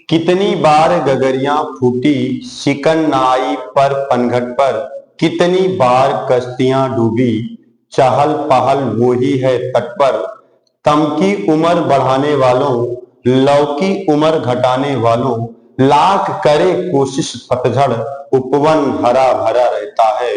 कितनी बार गगरियां फूटी सिकन नाई पर पनघट पर। कितनी बार कश्तियां डूबी चहल पहल वो ही है तट पर। तम की उम्र बढ़ाने वालों लव की उम्र घटाने वालों लाख करे कोशिश पतझड़ उपवन हरा भरा रहता है।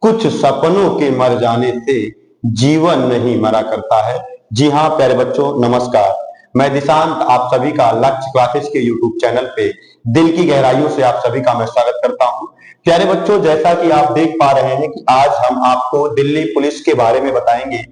कुछ सपनों के मर जाने से जीवन नहीं मरा करता है। जी हाँ प्यारे बच्चों, नमस्कार। मैं दिशांत आप सभी का लक्ष्य क्लासेस के यूट्यूब चैनल पे दिल की गहराइयों से आप सभी का मैं स्वागत करता हूं। प्यारे बच्चों, जैसा कि आप देख पा रहे हैं कि आज हम आपको दिल्ली पुलिस के बारे में बताएंगे।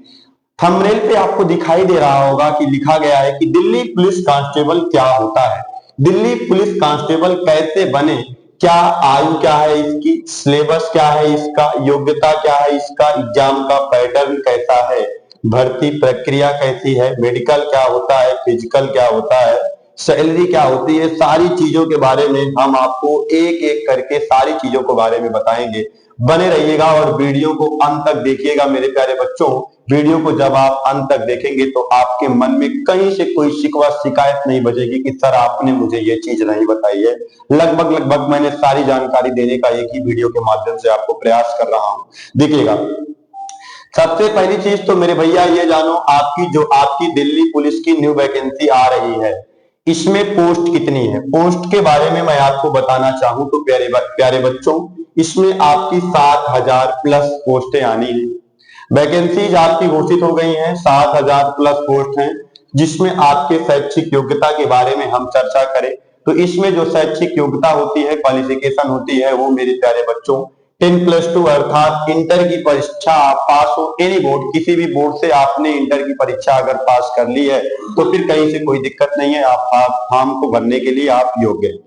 थंबनेल पे आपको दिखाई दे रहा होगा कि लिखा गया है कि दिल्ली पुलिस कांस्टेबल क्या होता है, दिल्ली पुलिस कांस्टेबल कैसे बने, क्या आयु क्या है इसकी, सिलेबस क्या है इसका, योग्यता क्या है इसका, एग्जाम का पैटर्न कैसा है, भर्ती प्रक्रिया कैसी है, मेडिकल क्या होता है, फिजिकल क्या होता है, सैलरी क्या होती है, सारी चीजों के बारे में हम आपको एक एक करके सारी चीजों के बारे में बताएंगे। बने रहिएगा और वीडियो को अंत तक देखिएगा मेरे प्यारे बच्चों। वीडियो को जब आप अंत तक देखेंगे तो आपके मन में कहीं से कोई शिकवा शिकायत नहीं बचेगी कि सर आपने मुझे ये चीज नहीं बताई है। लगभग लगभग मैंने सारी जानकारी देने का एक ही वीडियो के माध्यम से आपको प्रयास कर रहा हूं। देखिएगा, सबसे पहली चीज तो मेरे भैया ये जानो, आपकी दिल्ली पुलिस की न्यू वैकेंसी आ रही है, इसमें पोस्ट कितनी है, पोस्ट के बारे में मैं आपको बताना चाहूं तो प्यारे बच्चों, इसमें आपकी 7,000 प्लस पोस्टें आनी है। वैकेंसीज आपकी घोषित हो गई हैं, 7,000 प्लस पोस्ट हैं। जिसमें आपके शैक्षिक योग्यता के बारे में हम चर्चा करें तो इसमें जो शैक्षिक योग्यता होती है, क्वालिफिकेशन होती है, वो मेरे प्यारे बच्चों 10+2 अर्थात इंटर की परीक्षा आप पास हो, एनी बोर्ड, किसी भी बोर्ड से आपने इंटर की परीक्षा अगर पास कर ली है तो फिर कहीं से कोई दिक्कत नहीं है, आप फॉर्म को भरने के लिए आप योग्य हैं।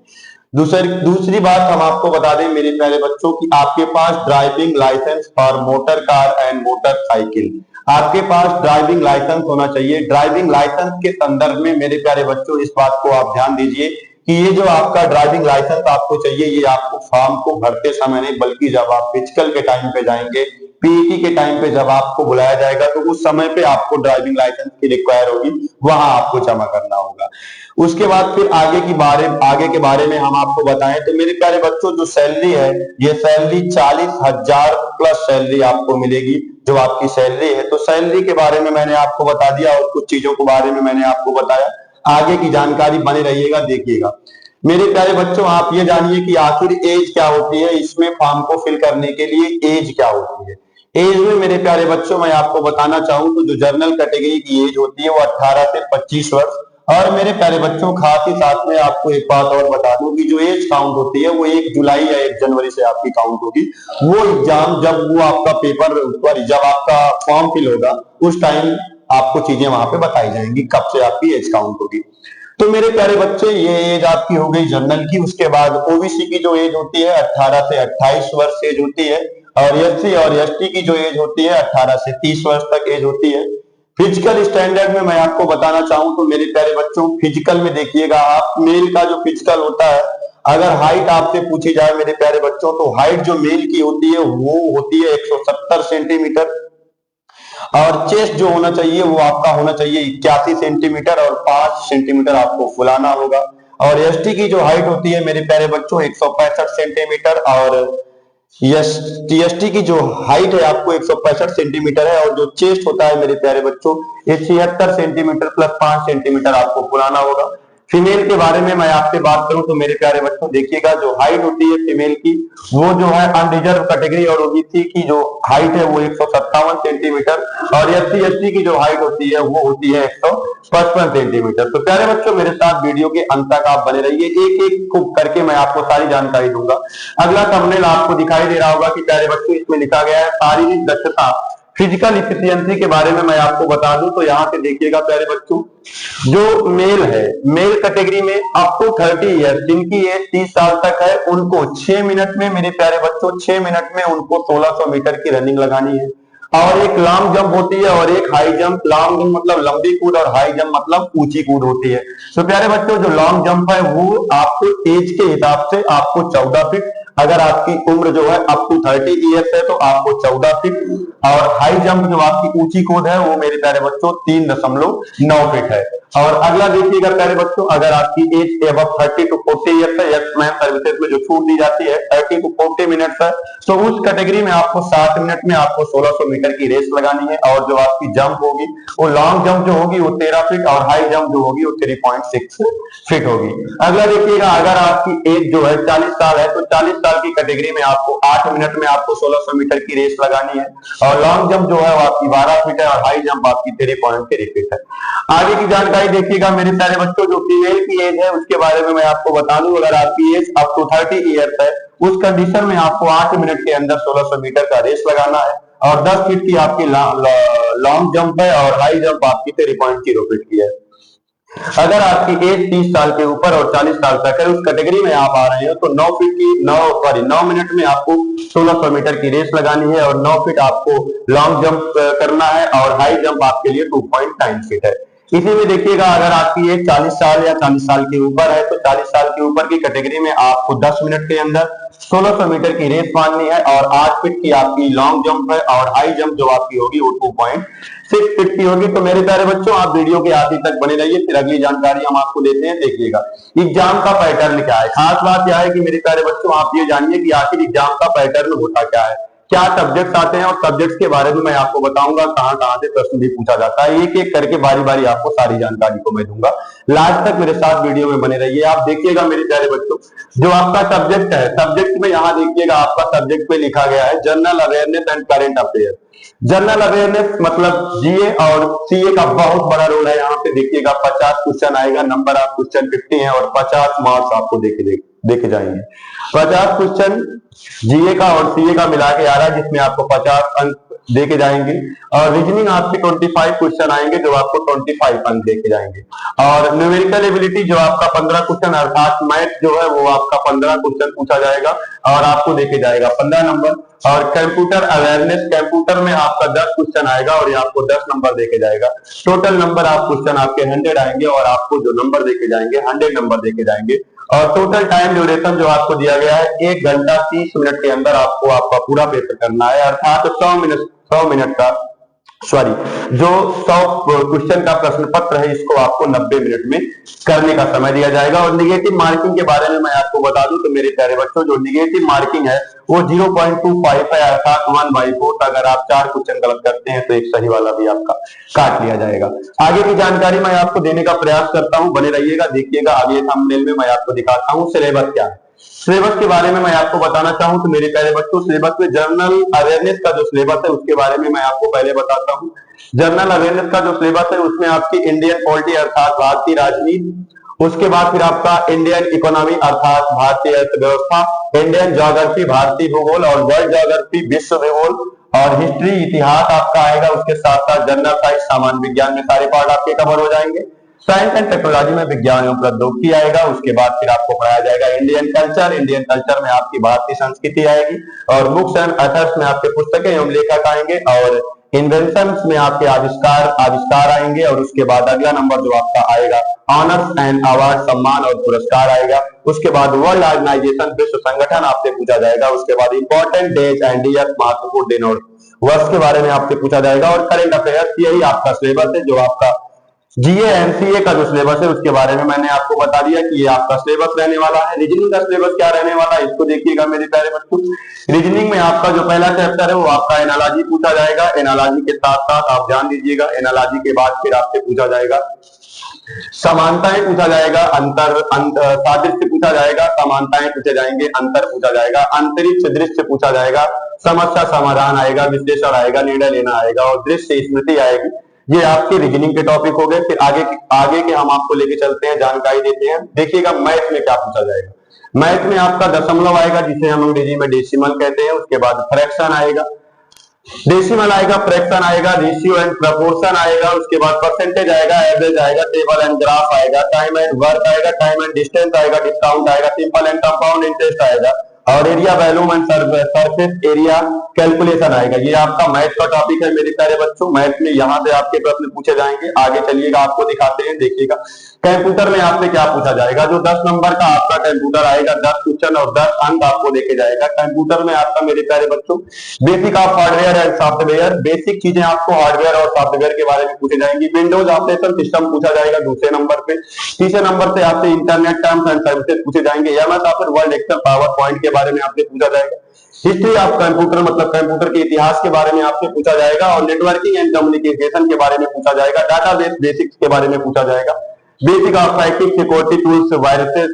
दूसरी बात हम आपको बता दें मेरे प्यारे बच्चों कि आपके पास ड्राइविंग लाइसेंस और मोटर कार एंड मोटरसाइकिल, आपके पास ड्राइविंग लाइसेंस होना चाहिए। ड्राइविंग लाइसेंस के संदर्भ में मेरे प्यारे बच्चों इस बात को आप ध्यान दीजिए कि ये जो आपका ड्राइविंग लाइसेंस आपको चाहिए, ये आपको फॉर्म को भरते समय नहीं बल्कि जब आप फिजिकल के टाइम पे जाएंगे, पीईटी के टाइम पे जब आपको बुलाया जाएगा तो उस समय पे आपको ड्राइविंग लाइसेंस की रिक्वायर होगी, वहां आपको जमा करना होगा। उसके बाद फिर आगे के बारे में हम आपको बताएं तो मेरे प्यारे बच्चों, जो सैलरी है ये सैलरी 40,000 प्लस सैलरी आपको मिलेगी, जो आपकी सैलरी है। तो सैलरी के बारे में मैंने आपको बता दिया और कुछ चीजों के बारे में मैंने आपको बताया। आगे की जानकारी बने रहिएगा, देखिएगा। मेरे प्यारे बच्चों, आप ये जानिए कि आखिर एज क्या होती है, इसमें फॉर्म को फिल करने के लिए एज क्या होती है। एज में मेरे प्यारे बच्चों मैं आपको बताना चाहूं तो जो जनरल कैटेगरी की एज होती है वो 18 से 25 वर्ष। और मेरे प्यारे बच्चों, खास ही साथ में आपको एक बात और बता दूं कि जो एज काउंट होती है वो 1 जुलाई या 1 जनवरी से आपकी काउंट होगी। वो एग्जाम जब वो आपका पेपर जब आपका फॉर्म फिल होगा उस टाइम आपको चीजें वहां पे बताई जाएंगी कब से आपकी एज काउंट होगी। तो मेरे प्यारे बच्चे, ये एज आपकी हो गई जनरल की। उसके बाद ओबीसी की जो एज होती है 18 से 28 वर्ष एज होती है, और एससी और एसटी की जो एज होती है 18 से 30 वर्ष तक एज होती है। फिजिकल स्टैंडर्ड में मैं आपको बताना चाहूं तो मेरे प्यारे बच्चों, फिजिकल में देखिएगा आप, मेल का जो फिजिकल होता है, अगर हाइट आपसे पूछी जाए मेरे प्यारे बच्चों तो हाइट जो मेल की होती है वो होती है 170 सेंटीमीटर, और चेस्ट जो होना चाहिए वो आपका होना चाहिए 81 सेंटीमीटर और 5 सेंटीमीटर आपको फुलाना होगा। और एसटी की जो हाइट होती है मेरे प्यारे बच्चों 165 सेंटीमीटर, और टीएसटी की जो हाइट है आपको 165 सेंटीमीटर है, और जो चेस्ट होता है मेरे प्यारे बच्चों ये 76 सेंटीमीटर प्लस 5 सेंटीमीटर आपको फुलाना होगा। फीमेल के बारे में मैं आपसे बात करूं तो मेरे प्यारे बच्चों देखिएगा, जो हाइट होती है फीमेल की वो जो है अनरिजर्व कैटेगरी और ओबीसी की जो हाइट है वो 157 सेंटीमीटर, और एससी एसटी की जो हाइट होती है वो होती है 155 सेंटीमीटर। तो प्यारे बच्चों, मेरे साथ वीडियो के अंत तक आप बने रहिए, एक एक को करके मैं आपको सारी जानकारी दूंगा। अगला थंबनेल आपको दिखाई दे रहा होगा कि प्यारे बच्चों इसमें लिखा गया है शारीरिक दक्षता, फिजिकल इफिशियंसी के बारे में मैं आपको बता दूं तो यहाँ से देखिएगा प्यारे बच्चों, जो मेल है, मेल कैटेगरी में अप टू 30 ईयर, जिनकी एज 30 साल तक है, उनको 6 मिनट में मेरे प्यारे बच्चों 6 मिनट में उनको 1600 मीटर की रनिंग लगानी है। और एक लॉन्ग जंप होती है और एक हाई जंप। लॉन्ग जंप मतलब लंबी कूद और हाई जंप मतलब ऊंची कूद होती है। तो प्यारे बच्चों, जो लॉन्ग जंप है वो आपको एज के हिसाब से आपको 14 फीट, अगर आपकी उम्र जो है अप टू 30 ईयर्स है तो आपको 14 फीट, और हाई जंप जो आपकी ऊंची कूद है वो मेरे प्यारे बच्चों 3.9 फीट है। और अगला देखिएगा प्यारे बच्चों, अगर आपकी एज एबव 30 टू 40 ईयर्स है, यस मैम सर्विसेज में जो छूट दी जाती है 30 टू 40 मिनट्स है, तो उस कैटेगरी में आपको 60 मिनट में आपको 1600 मीटर की रेस लगानी है। और जो आपकी जंप होगी वो लॉन्ग जंप जो होगी वो 13 फीट और हाई जंप जो होगी वो 3.6 फीट होगी। अगला देखिएगा, अगर आपकी एज जो है 40 साल है तो 40 साल की कैटेगरी में आपको 8 मिनट में आपको 1600 मीटर की रेस लगानी है। और लॉन्ग जंप जो है वो आपकी 12 फीट है और हाई जंप आपकी 3.3 फीट है। आगे की जानकारी देखिएगा मेरे प्यारे बच्चों, जो फीमेल की एज है उसके बारे में मैं आपको बता दूं, अगर आपकी एज अप टू 30 ईयर्स है उस कंडीशन में आपको 8 मिनट के अंदर 1600 मीटर का रेस लगाना है। और 10 फीट की आपकी लॉन्ग जंप है और हाई जंप आपकी 3.0 फीट की है। अगर आपकी एज 30 साल के ऊपर और 40 साल तक है उस कैटेगरी में आप आ रहे हो तो 9 मिनट में आपको 1600 मीटर की रेस लगानी है और 9 फीट आपको लॉन्ग जंप करना है और हाई जंप आपके लिए 2.9 फीट है। इसी में देखिएगा, अगर आपकी एज 40 साल या 40 साल के ऊपर है तो 40 साल के ऊपर की कैटेगरी में आपको 10 मिनट के अंदर 1600 मीटर की रेस मारनी है और 8 फीट की आपकी लॉन्ग जंप है और हाई जंप जो आपकी होगी वो 2.6 फीट की होगी। तो मेरे प्यारे बच्चों आप वीडियो के आखिर तक बने रहिए, फिर अगली जानकारी हम आपको देते हैं। देखिएगा एग्जाम का पैटर्न क्या है। खास बात यह है कि मेरे प्यारे बच्चों आप ये जानिए कि आखिर एग्जाम का पैटर्न होता क्या है, क्या सब्जेक्ट्स आते हैं और सब्जेक्ट्स के बारे में मैं आपको बताऊंगा, कहां कहां से प्रश्न भी पूछा जाता है। एक एक करके बारी बारी आपको सारी जानकारी को मैं दूंगा। लास्ट तक मेरे साथ वीडियो में बने रहिए। आप देखिएगा मेरे प्यारे बच्चों, जो आपका सब्जेक्ट है, सब्जेक्ट में यहाँ देखिएगा आपका सब्जेक्ट में लिखा गया है general awareness and current affair. General awareness मतलब जीए और सीए का बहुत बड़ा रोल है। यहाँ पे देखिएगा 50 क्वेश्चन आएगा, नंबर ऑफ क्वेश्चन 50 है और 50 मार्क्स आपको देखे जाएंगे। 50 क्वेश्चन जीए का और सीए का मिला के आ रहा है, जिसमें आपको 50 अंक देके जाएंगे। और रीजनिंग आपके 25 क्वेश्चन आएंगे जो आपको 25 अंक देके जाएंगे। और न्यूमेरिकल एबिलिटी जो आपका 15 क्वेश्चन अर्थात मैथ जो है वो आपका 15 क्वेश्चन पूछा जाएगा और आपको देके जाएगा 15 नंबर। और कंप्यूटर अवेयरनेस, कंप्यूटर में आपका 10 क्वेश्चन आएगा और ये आपको 10 नंबर देके जाएगा। टोटल नंबर आप क्वेश्चन आपके 100 आएंगे और आपको जो नंबर देके जाएंगे 100 नंबर देके जाएंगे। और टोटल टाइम ड्यूरेशन जो आपको दिया गया है 1 घंटा 30 मिनट के अंदर आपको आपका पूरा पेपर करना है। अर्थात 100 मिनट का जो 100 क्वेश्चन का प्रश्न पत्र है इसको आपको 90 मिनट में करने का समय दिया जाएगा। और निगेटिव मार्किंग के बारे में मैं आपको बता दूं तो मेरे प्यारे बच्चों, जो निगेटिव मार्किंग है वो 0.25 है, अर्थात 1/4। अगर आप 4 क्वेश्चन गलत करते हैं तो एक सही वाला भी आपका काट लिया जाएगा। आगे की जानकारी मैं आपको देने का प्रयास करता हूं, बने रहिएगा। देखिएगा अगले थंबनेल में मैं आपको दिखाता हूं सिलेबस क्या है। सिलेबस के बारे में मैं आपको बताना चाहूं तो मेरे प्यारे बच्चों, सिलेबस में जनरल अवेयरनेस का जो सिलेबस है उसके बारे में मैं आपको पहले बताता हूं। जनरल अवेयरनेस का जो सिलेबस है उसमें आपकी इंडियन पॉलिटी अर्थात भारतीय राजनीति, उसके बाद फिर आपका इंडियन इकोनॉमी अर्थात भारतीय अर्थव्यवस्था, इंडियन ज्योग्राफी भारतीय भूगोल और वर्ल्ड ज्योग्राफी विश्व भूगोल, और हिस्ट्री इतिहास आपका आएगा। उसके साथ साथ जनरल साइंस सामान्य विज्ञान में सारे पार्ट आपके कवर हो जाएंगे। साइंस एंड टेक्नोलॉजी में विज्ञान एवं प्रौद्योगिकी आएगा। उसके बाद फिर आपको पढ़ाया जाएगा इंडियन कल्चर, इंडियन कल्चर में आपकी भारतीय संस्कृति आएगी। और बुक्स एंड अथर्स में आपके पुस्तकें एवं लेखक आएंगे। और इन्वेंशंस में आपके आविष्कार आएंगे। और उसके बाद अगला नंबर जो आपका आएगा ऑनर्स एंड अवार्ड, सम्मान और पुरस्कार आएगा। उसके बाद वर्ल्ड ऑर्गेनाइजेशन, विश्व संगठन आपसे पूछा जाएगा। उसके बाद इंपॉर्टेंट डेज एंड ईयर्स, महत्वपूर्ण दिन और वर्ष के बारे में आपसे पूछा जाएगा। और करंट अफेयर्स, यही आपका सिलेबस है। जो आपका जीए एमसीए का जो सिलेबस है उसके बारे में मैंने आपको बता दिया कि ये आपका सिलेबस रहने वाला है। रीजनिंग का सिलेबस क्या रहने वाला है इसको देखिएगा मेरे प्यारे बच्चों। रीजनिंग में आपका जो पहला चैप्टर है वो आपका एनालॉजी पूछा जाएगा। एनालॉजी के साथ साथ आप ध्यान दीजिएगा, एनालॉजी के बाद फिर आपसे पूछा जाएगा समानताएं पूछा जाएगा, सादृश्य पूछा जाएगा, समानताएं पूछे जाएंगे, अंतर पूछा जाएगा, अंतरिक्ष दृश्य पूछा जाएगा, समस्या समाधान आएगा, विश्लेषण आएगा, निर्णय लेना आएगा और दृश्य स्मृति आएगी। ये आपके रीजनिंग के टॉपिक हो गए। फिर आगे के हम आपको लेके चलते हैं, जानकारी देते हैं। देखिएगा मैथ में क्या पूछा जाएगा। मैथ में आपका दशमलव आएगा, जिसे हम अंग्रेजी में डेसिमल कहते हैं। उसके बाद फ्रैक्शन आएगा, डेसिमल आएगा, फ्रैक्शन आएगा, रेशियो एंड प्रपोर्शन आएगा। उसके बाद परसेंटेज आएगा, एवरेज आएगा, टेबल एंड ग्राफ आएगा, टाइम एंड वर्क आएगा, टाइम एंड डिस्टेंस आएगा, डिस्काउंट आएगा, सिंपल एंड कंपाउंड इंटरेस्ट आएगा और area volume and surface area calculation आएगा। ये आपका मैथ का टॉपिक है मेरे प्यारे बच्चों। मैथ में यहाँ से आपके प्रश्न पूछे जाएंगे। आगे चलिएगा, आपको दिखाते हैं। देखिएगा कंप्यूटर में आपसे क्या पूछा जाएगा? जो 10 नंबर का आपका कंप्यूटर आएगा, 10 क्वेश्चन और 10 अंक आपको देके जाएगा। कंप्यूटर में आपका मेरे प्यारे बच्चों basic of hardware and software, basic चीजें आपको हार्डवेयर और सॉफ्टवेयर के बारे में पूछे जाएंगी। विंडोज ऑपरेशन सिस्टम पूछा जाएगा दूसरे नंबर पे। तीसरे नंबर से आपसे इंटरनेट टर्म्स एंड सर्विसेज पूछे जाएंगे। MS Office Word Excel PowerPoint के बारे में आपसे पूछा जाएगा। हिस्ट्री ऑफ कंप्यूटर मतलब कंप्यूटर के इतिहास के बारे में आपसे पूछा जाएगा। और नेटवर्किंग एंड कम्युनिकेशन के बारे में पूछा जाएगा। डाटाबेस बेसिक्स के बारे में पूछा जाएगा। Basic of cycle security tools, viruses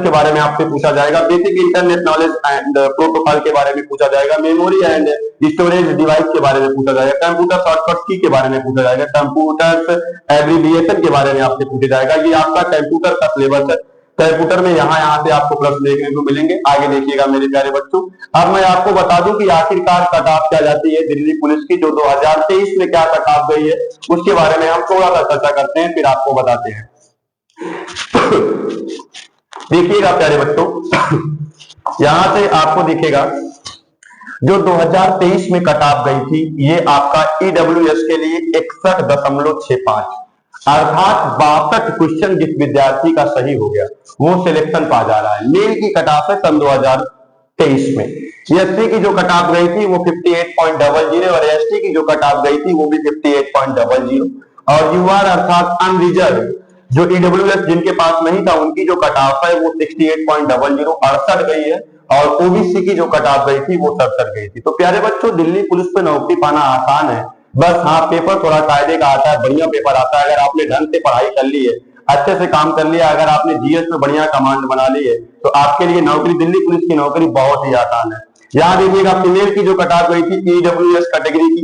के बारे में आपसे पूछा जाएगा। Basic internet knowledge and protocol के बारे में पूछा जाएगा। मेमोरी एंड स्टोरेज डिवाइस के बारे में पूछा जाएगा। कंप्यूटर शॉर्टकट की के बारे में पूछा जाएगा। कंप्यूटर एब्रिविएशन के बारे में आपसे पूछा जाएगा। ये आपका कंप्यूटर का सिलेबस है। कंप्यूटर में यहाँ से आपको प्रश्न देखने को मिलेंगे। आगे देखिएगा मेरे प्यारे बच्चों। अब मैं आपको बता दूं कि आखिरकार कट ऑफ क्या जाती है दिल्ली पुलिस की, जो 2023 में क्या कट ऑफ गई है, उसके बारे में हम थोड़ा सा चर्चा करते हैं, फिर आपको बताते हैं। देखिएगा प्यारे बच्चों, यहां से आपको दिखेगा जो 2023 में कट ऑफ गई थी, ये आपका ईडब्ल्यूएस के लिए 61.65 अर्थात 62 क्वेश्चन जिस विद्यार्थी का सही हो गया वो सिलेक्शन पा जा रहा है। मेल की कट ऑफ है सन 2023 में। एससी की जो कट ऑफ गई थी वो 58.00 और एसटी की जो कट ऑफ गई थी वो भी 58.00 और यूआर अर्थात अनरिजर्व जो ईडब्ल्यूएस जिनके पास नहीं था उनकी जो कट ऑफ है वो 68.00 68 गई है और ओबीसी की जो कट ऑफ गई थी वो 67 गई थी। तो प्यारे बच्चों, दिल्ली पुलिस पे नौकरी पाना आसान है, बस हाँ पेपर थोड़ा कायदे का आता है, बढ़िया पेपर आता है। अगर आपने ढंग से पढ़ाई कर ली है, अच्छे से काम कर लिया, अगर आपने जीएस में बढ़िया कमांड बना ली है, तो आपके लिए नौकरी, दिल्ली पुलिस की नौकरी बहुत ही आसान है। यहाँ देखिएगा फीमेल की जो कट ऑफ गई थी ईडब्ल्यूएस कैटेगरी की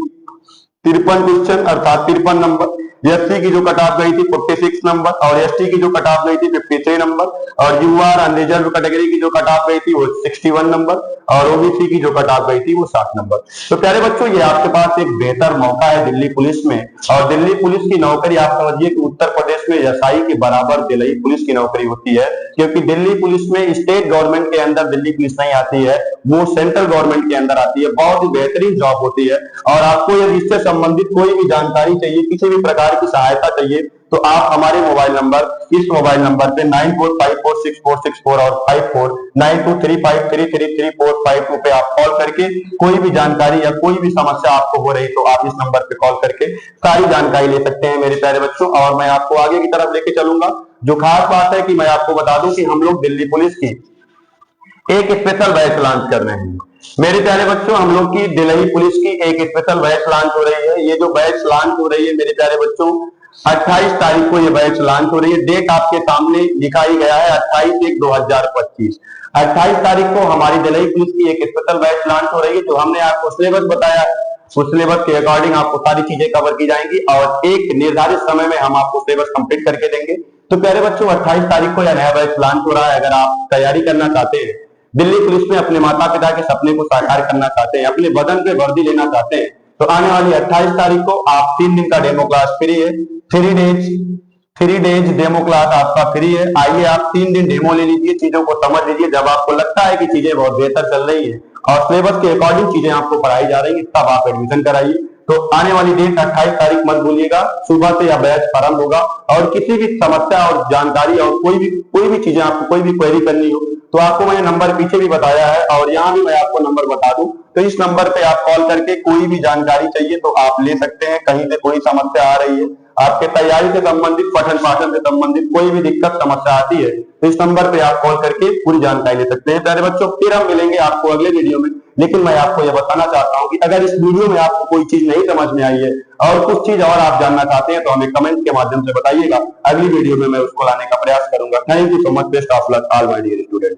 53 क्वेश्चन अर्थात 53 नंबर। एससी की जो कट ऑफ गई थी 46 नंबर और एसटी की जो कट ऑफ गई थी 53 नंबर और यूआर अनरिजर्व कैटेगरी की जो कट ऑफ गई थी वो 61 नंबर और ओबीसी की जो कट ऑफ गई थी वो 60 नंबर। तो प्यारे बच्चों, ये आपके पास एक बेहतर मौका है दिल्ली पुलिस में। और दिल्ली पुलिस की नौकरी आप समझिए कि उत्तर प्रदेश में एसआई के बराबर दिल्ली पुलिस की नौकरी होती है, क्योंकि दिल्ली पुलिस में स्टेट गवर्नमेंट के अंदर दिल्ली पुलिस नहीं आती है, वो सेंट्रल गवर्नमेंट के अंदर आती है। बहुत ही बेहतरीन जॉब होती है। और आपको यदि इससे संबंधित कोई भी जानकारी चाहिए, किसी भी प्रकार की सहायता चाहिए, तो आप हमारे मोबाइल नंबर, इस मोबाइल नंबर पे 94546464 और 549235333452 पे आप कॉल करके कोई भी जानकारी या कोई भी समस्या आपको हो रही तो आप इस नंबर पे कॉल करके सारी जानकारी ले सकते हैं मेरे प्यारे बच्चों। और मैं आपको आगे की तरफ लेके चलूंगा। जो खास बात है कि मैं आपको बता दूं कि हम लोग दिल्ली पुलिस की एक स्पेशल बैच लॉन्च कर रहे हैं मेरे प्यारे बच्चों। हम लोग की दिल्ली पुलिस की एक स्पेशल बैच लॉन्च हो रही है। ये जो बैच लॉन्च हो रही है मेरे प्यारे बच्चों, 28 तारीख को ये बैच लॉन्च हो रही है। डेट आपके सामने दिखाई गया है 28/1/2025। 28 तारीख को हमारी दिल्ली पुलिस की एक स्पेशल बैच लॉन्च हो रही है। जो हमने आपको सिलेबस बताया उस सिलेबस के अकॉर्डिंग आपको सारी चीजें कवर की जाएंगी और एक निर्धारित समय में हम आपको सिलेबस कंप्लीट करके देंगे। तो प्यारे बच्चों, 28 तारीख को यह नया बैच लॉन्च हो रहा है। अगर आप तैयारी करना चाहते हैं, दिल्ली पुलिस में अपने माता पिता के सपने को साकार करना चाहते हैं, अपने बदन पे वर्दी लेना चाहते हैं, तो आने वाली 28 तारीख को आप 3 दिन का डेमो क्लास फ्री है। 3 डेज डेमो क्लास आपका फ्री है। आइए आप 3 दिन डेमो ले लीजिए, चीजों को समझ लीजिए। जब आपको लगता है कि चीजें बहुत बेहतर चल रही है और सिलेबस के अकॉर्डिंग चीजें आपको पढ़ाई जा रही है, तब आप एडमिशन कराइए। तो आने वाली डेट 28 तारीख मत भूलिएगा, सुबह से यह बैच प्रारंभ होगा। और किसी भी समस्या और जानकारी और कोई भी चीजें आपको कोई भी क्वेरी करनी हो तो आपको मैंने नंबर पीछे भी बताया है और यहाँ भी मैं आपको नंबर बता दूं, तो इस नंबर पे आप कॉल करके कोई भी जानकारी चाहिए तो आप ले सकते हैं। कहीं से कोई समस्या आ रही है, आपके तैयारी से संबंधित, पठन पाठन से संबंधित कोई भी दिक्कत समस्या आती है तो इस नंबर पे आप कॉल करके पूरी जानकारी ले सकते हैं। प्यारे बच्चों, फिर हम मिलेंगे आपको अगले वीडियो में। लेकिन मैं आपको यह बताना चाहता हूं कि अगर इस वीडियो में आपको कोई चीज नहीं समझ में आई है और कुछ चीज और आप जानना चाहते हैं तो हमें कमेंट के माध्यम से बताइएगा। अगली वीडियो में मैं उसको लाने का प्रयास करूंगा। Thank you so much. Best of luck all my dear student.